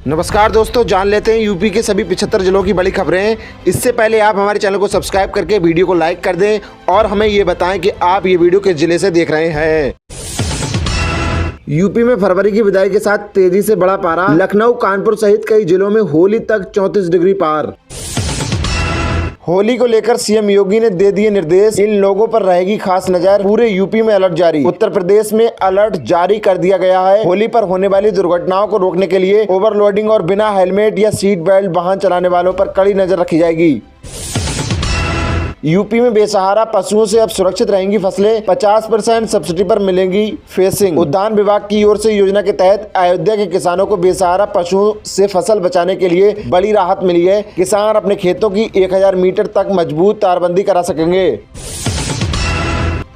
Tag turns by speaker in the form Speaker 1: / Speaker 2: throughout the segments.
Speaker 1: नमस्कार दोस्तों, जान लेते हैं यूपी के सभी 75 जिलों की बड़ी खबरें। इससे पहले आप हमारे चैनल को सब्सक्राइब करके वीडियो को लाइक कर दें और हमें ये बताएं कि आप ये वीडियो किस जिले से देख रहे हैं। यूपी में फरवरी की विदाई के साथ तेजी से बढ़ा पारा। लखनऊ, कानपुर सहित कई जिलों में होली तक 34 डिग्री पार। होली को लेकर सीएम योगी ने दे दिए निर्देश, इन लोगों पर रहेगी खास नजर। पूरे यूपी में अलर्ट जारी। उत्तर प्रदेश में अलर्ट जारी कर दिया गया है। होली पर होने वाली दुर्घटनाओं को रोकने के लिए ओवरलोडिंग और बिना हेलमेट या सीट बेल्ट वाहन चलाने वालों पर कड़ी नजर रखी जाएगी। यूपी में बेसहारा पशुओं से अब सुरक्षित रहेंगी फसलें। 50% सब्सिडी पर मिलेंगी फेसिंग। उद्यान विभाग की ओर से योजना के तहत अयोध्या के किसानों को बेसहारा पशुओं से फसल बचाने के लिए बड़ी राहत मिली है। किसान अपने खेतों की 1000 मीटर तक मजबूत तारबंदी करा सकेंगे।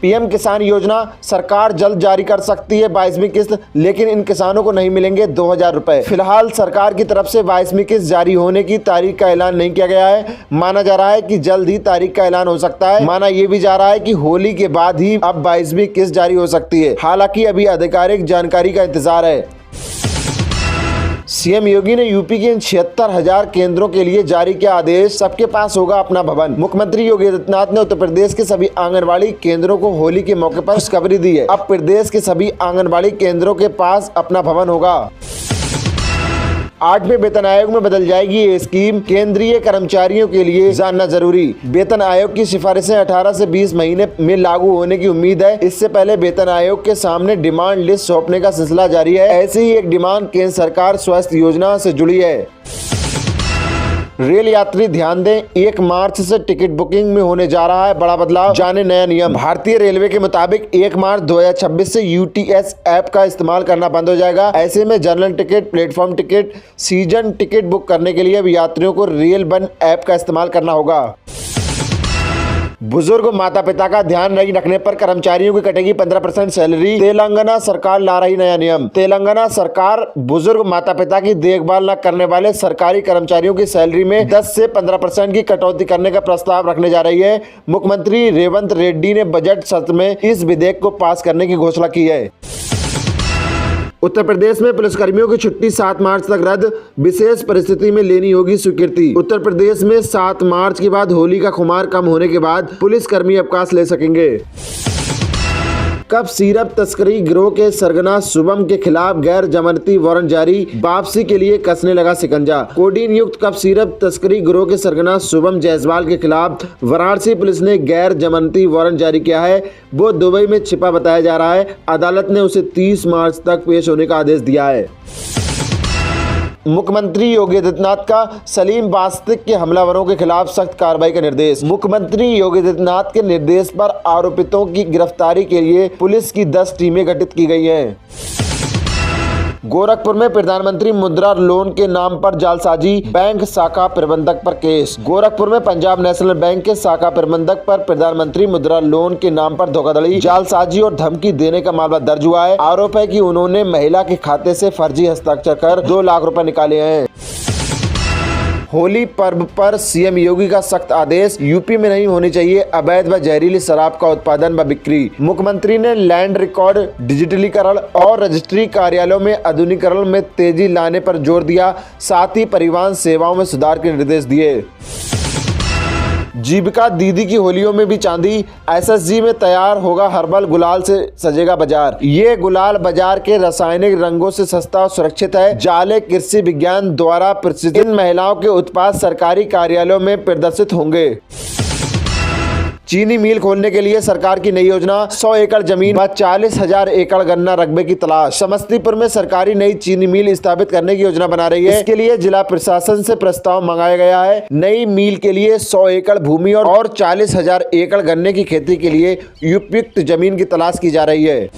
Speaker 1: पीएम किसान योजना सरकार जल्द जारी कर सकती है 22वीं किस्त, लेकिन इन किसानों को नहीं मिलेंगे 2000 रुपए। फिलहाल सरकार की तरफ से 22वीं किस्त जारी होने की तारीख का ऐलान नहीं किया गया है। माना जा रहा है कि जल्द ही तारीख का ऐलान हो सकता है। माना यह भी जा रहा है कि होली के बाद ही अब 22वीं किस्त जारी हो सकती है। हालांकि अभी आधिकारिक जानकारी का इंतजार है। सीएम योगी ने यूपी के इन 76,000 केंद्रों के लिए जारी किया आदेश, सबके पास होगा अपना भवन। मुख्यमंत्री योगी आदित्यनाथ ने उत्तर प्रदेश के सभी आंगनबाड़ी केंद्रों को होली के मौके पर खुशखबरी दी है। अब प्रदेश के सभी आंगनबाड़ी केंद्रों के पास अपना भवन होगा। 8वें वेतन आयोग में बदल जाएगी ये स्कीम, केंद्रीय कर्मचारियों के लिए जानना जरूरी। वेतन आयोग की सिफारिशें 18 से 20 महीने में लागू होने की उम्मीद है। इससे पहले वेतन आयोग के सामने डिमांड लिस्ट सौंपने का सिलसिला जारी है। ऐसी ही एक डिमांड केंद्र सरकार स्वास्थ्य योजना से जुड़ी है। रेल यात्री ध्यान दें, 1 मार्च से टिकट बुकिंग में होने जा रहा है बड़ा बदलाव, जाने नया नियम। भारतीय रेलवे के मुताबिक 1 मार्च 2026 से यूटीएस ऐप का इस्तेमाल करना बंद हो जाएगा। ऐसे में general ticket, platform ticket, season ticket book करने के लिए अब यात्रियों को रेल वन ऐप का इस्तेमाल करना होगा। बुजुर्ग माता पिता का ध्यान नहीं रखने पर कर्मचारियों की कटेगी 15% सैलरी। तेलंगाना सरकार ला रही नया नियम। तेलंगाना सरकार बुजुर्ग माता पिता की देखभाल न करने वाले सरकारी कर्मचारियों की सैलरी में 10 से 15% की कटौती करने का प्रस्ताव रखने जा रही है। मुख्यमंत्री रेवंत रेड्डी ने बजट सत्र में इस विधेयक को पास करने की घोषणा की है। उत्तर प्रदेश में पुलिसकर्मियों की छुट्टी 7 मार्च तक रद्द, विशेष परिस्थिति में लेनी होगी स्वीकृति। उत्तर प्रदेश में 7 मार्च के बाद होली का खुमार कम होने के बाद पुलिसकर्मी अवकाश ले सकेंगे। कफ सिरप तस्करी गिरोह के सरगना शुभम के खिलाफ गैर जमानती वारंट जारी, वापसी के लिए कसने लगा शिकंजा। कोडीन युक्त कफ सिरप तस्करी गिरोह के सरगना शुभम जायसवाल के खिलाफ वाराणसी पुलिस ने गैर जमानती वारंट जारी किया है। वो दुबई में छिपा बताया जा रहा है। अदालत ने उसे 30 मार्च तक पेश होने का आदेश दिया है। मुख्यमंत्री योगी आदित्यनाथ का सलीम बास्तिक के हमलावरों के खिलाफ सख्त कार्रवाई का निर्देश। मुख्यमंत्री योगी आदित्यनाथ के निर्देश पर आरोपितों की गिरफ्तारी के लिए पुलिस की 10 टीमें गठित की गई हैं। गोरखपुर में प्रधानमंत्री मुद्रा लोन के नाम पर जालसाजी, बैंक शाखा प्रबंधक पर केस। गोरखपुर में पंजाब नेशनल बैंक के शाखा प्रबंधक पर प्रधानमंत्री मुद्रा लोन के नाम पर धोखाधड़ी, जालसाजी और धमकी देने का मामला दर्ज हुआ है। आरोप है कि उन्होंने महिला के खाते से फर्जी हस्ताक्षर कर 2 लाख रुपए निकाले हैं। होली पर्व पर सीएम योगी का सख्त आदेश, यूपी में नहीं होनी चाहिए अवैध व जहरीली शराब का उत्पादन व बिक्री। मुख्यमंत्री ने लैंड रिकॉर्ड डिजिटलीकरण और रजिस्ट्री कार्यालयों में आधुनिकीकरण में तेजी लाने पर जोर दिया। साथ ही परिवहन सेवाओं में सुधार के निर्देश दिए। जीविका दीदी की होलियों में भी चांदी, एसएसजी में तैयार होगा हर्बल गुलाल से सजेगा बाजार। ये गुलाल बाजार के रासायनिक रंगों से सस्ता और सुरक्षित है। जाले कृषि विज्ञान द्वारा प्रशिक्षित इन महिलाओं के उत्पाद सरकारी कार्यालयों में प्रदर्शित होंगे। चीनी मिल खोलने के लिए सरकार की नई योजना, 100 एकड़ जमीन व 40,000 एकड़ गन्ना रकबे की तलाश। समस्तीपुर में सरकारी नई चीनी मिल स्थापित करने की योजना बना रही है। इसके लिए जिला प्रशासन से प्रस्ताव मंगाया गया है। नई मिल के लिए 100 एकड़ भूमि और 40,000 एकड़ गन्ने की खेती के लिए उपयुक्त जमीन की तलाश की जा रही है।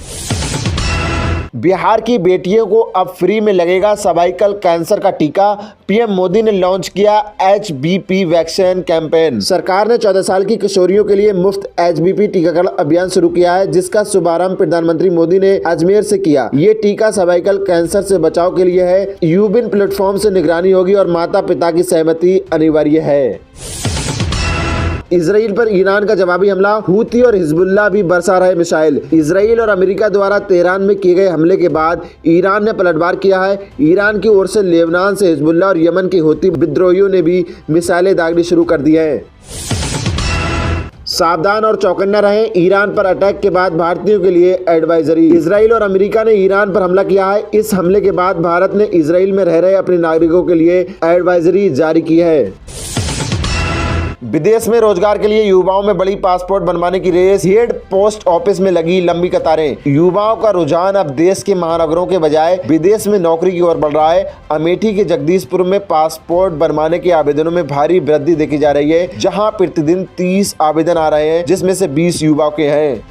Speaker 1: बिहार की बेटियों को अब फ्री में लगेगा सर्वाइकल कैंसर का टीका। पीएम मोदी ने लॉन्च किया HBP वैक्सीन कैंपेन। सरकार ने 14 साल की किशोरियों के लिए मुफ्त HBP टीकाकरण अभियान शुरू किया है, जिसका शुभारंभ प्रधानमंत्री मोदी ने अजमेर से किया। ये टीका सर्वाइकल कैंसर से बचाव के लिए है। यूबिन प्लेटफॉर्म से निगरानी होगी और माता पिता की सहमति अनिवार्य है। इसराइल पर ईरान का जवाबी हमला, हूती और हिजबुल्लाह भी बरसा रहे मिसाइल। इसराइल और अमेरिका द्वारा तेहरान में किए गए हमले के बाद ईरान ने पलटवार किया है। ईरान की ओर से लेबनान से हिजबुल्लाह और यमन के हूती विद्रोहियों ने भी मिसाइलें दागनी शुरू कर दी है। सावधान और चौकन्ना रहें, ईरान पर अटैक के बाद भारतीयों के लिए एडवाइजरी। इसराइल और अमेरिका ने ईरान पर हमला किया है। इस हमले के बाद भारत ने इसराइल में रह रहे अपने नागरिकों के लिए एडवाइजरी जारी की है। विदेश में रोजगार के लिए युवाओं में बड़ी पासपोर्ट बनवाने की रेस, हेड पोस्ट ऑफिस में लगी लंबी कतारें। युवाओं का रुझान अब देश के महानगरों के बजाय विदेश में नौकरी की ओर बढ़ रहा है। अमेठी के जगदीशपुर में पासपोर्ट बनवाने के आवेदनों में भारी वृद्धि देखी जा रही है, जहां प्रतिदिन 30 आवेदन आ रहे हैं, जिसमें से 20 युवाओं के हैं।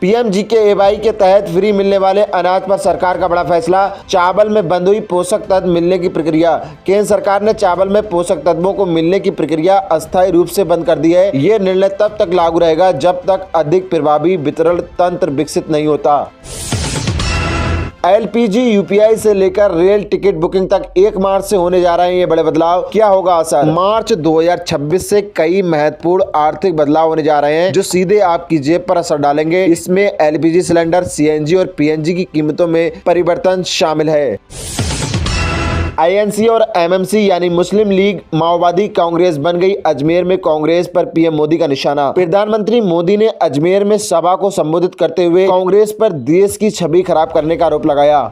Speaker 1: PMGKY के तहत फ्री मिलने वाले अनाज पर सरकार का बड़ा फैसला, चावल में बंद हुई पोषक तत्व मिलने की प्रक्रिया। केंद्र सरकार ने चावल में पोषक तत्वों को मिलने की प्रक्रिया अस्थायी रूप से बंद कर दी है। ये निर्णय तब तक लागू रहेगा जब तक अधिक प्रभावी वितरण तंत्र विकसित नहीं होता। LPG UPI से लेकर रेल टिकट बुकिंग तक 1 मार्च से होने जा रहे हैं ये बड़े बदलाव। क्या होगा असर? मार्च 2026 से कई महत्वपूर्ण आर्थिक बदलाव होने जा रहे हैं जो सीधे आपकी जेब पर असर डालेंगे। इसमें LPG सिलेंडर, CNG और PNG की कीमतों में परिवर्तन शामिल है। INC और MMC यानी मुस्लिम लीग माओवादी कांग्रेस बन गई अजमेर में कांग्रेस पर PM मोदी का निशाना। प्रधानमंत्री मोदी ने अजमेर में सभा को संबोधित करते हुए कांग्रेस पर देश की छवि खराब करने का आरोप लगाया।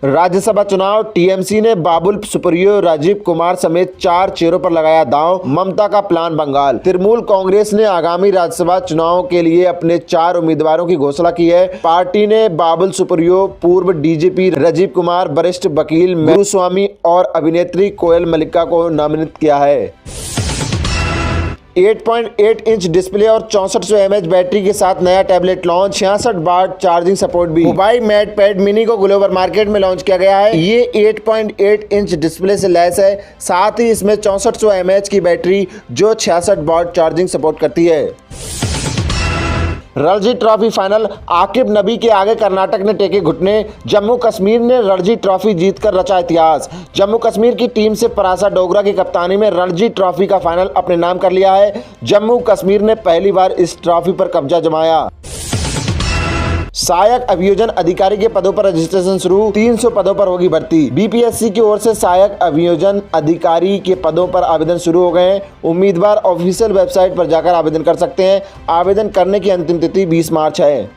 Speaker 1: राज्यसभा चुनाव, TMC ने बाबुल सुप्रियो, राजीव कुमार समेत 4 चेहरों पर लगाया दांव। ममता का प्लान बंगाल। तृणमूल कांग्रेस ने आगामी राज्यसभा चुनाव के लिए अपने 4 उम्मीदवारों की घोषणा की है। पार्टी ने बाबुल सुप्रियो, पूर्व DGP राजीव कुमार, वरिष्ठ वकील गुरुस्वामी और अभिनेत्री कोयल मल्लिका को नामित किया है। 8.8 इंच डिस्प्ले और 6400 mAh बैटरी के साथ नया tablet launch, 66 watt charging support भी। हुआई मेट पैड मिनी को ग्लोबल मार्केट में लॉन्च किया गया है। ये 8.8 इंच डिस्प्ले से लैस है, साथ ही इसमें 6400 mAh की बैटरी जो 66 वाट चार्जिंग सपोर्ट करती है। रणजी ट्रॉफी फाइनल, आकिब नबी के आगे कर्नाटक ने टेके घुटने। जम्मू कश्मीर ने रणजी ट्रॉफी जीतकर रचा इतिहास। जम्मू कश्मीर की टीम से परासा डोगरा की कप्तानी में रणजी ट्रॉफी का फाइनल अपने नाम कर लिया है। जम्मू कश्मीर ने पहली बार इस ट्रॉफी पर कब्जा जमाया। सहायक अभियोजन अधिकारी के पदों पर रजिस्ट्रेशन शुरू, 300 पदों पर होगी भर्ती। BPSC की ओर से सहायक अभियोजन अधिकारी के पदों पर आवेदन शुरू हो गए हैं। उम्मीदवार ऑफिशियल वेबसाइट पर जाकर आवेदन कर सकते हैं। आवेदन करने की अंतिम तिथि 20 मार्च है।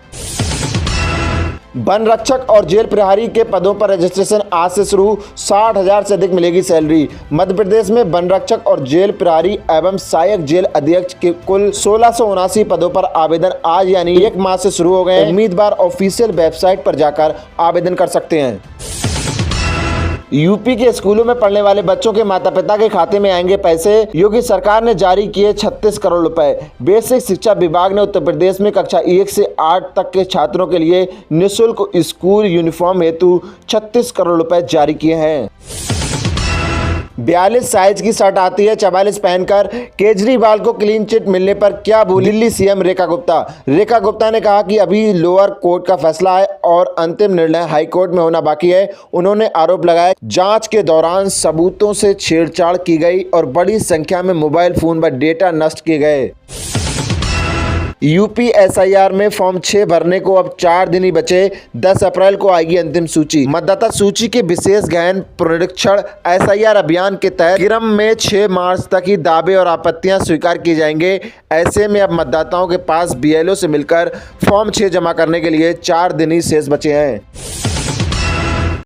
Speaker 1: वन रक्षक और जेल प्रहरी के पदों पर रजिस्ट्रेशन आज से शुरू, 60,000 से अधिक मिलेगी सैलरी। मध्य प्रदेश में वन रक्षक और जेल प्रहरी एवं सहायक जेल अध्यक्ष के कुल 1679 पदों पर आवेदन आज यानी 1 मार्च से शुरू हो गए। उम्मीदवार ऑफिशियल वेबसाइट पर जाकर आवेदन कर सकते हैं। यूपी के स्कूलों में पढ़ने वाले बच्चों के माता पिता के खाते में आएंगे पैसे। योगी सरकार ने जारी किए 36 करोड़ रुपए। बेसिक शिक्षा विभाग ने उत्तर प्रदेश में कक्षा 1 से 8 तक के छात्रों के लिए निःशुल्क स्कूल यूनिफॉर्म हेतु 36 करोड़ रुपए जारी किए हैं। 42 साइज की शर्ट आती है 44 पहनकर। केजरीवाल को क्लीन चिट मिलने पर क्या बोली दिल्ली CM रेखा गुप्ता। रेखा गुप्ता ने कहा कि अभी लोअर कोर्ट का फैसला है और अंतिम निर्णय हाई कोर्ट में होना बाकी है। उन्होंने आरोप लगाया जांच के दौरान सबूतों से छेड़छाड़ की गई और बड़ी संख्या में मोबाइल फोन व डेटा नष्ट किए गए। यूपी SIR में फॉर्म 6 भरने को अब 4 दिन ही बचे। 10 अप्रैल को आएगी अंतिम सूची। मतदाता सूची के विशेष गहन पुनरीक्षण SIR अभियान के तहत क्रम में 6 मार्च तक ही दावे और आपत्तियां स्वीकार किए जाएंगे। ऐसे में अब मतदाताओं के पास BLO से मिलकर फॉर्म 6 जमा करने के लिए 4 दिन ही शेष बचे हैं।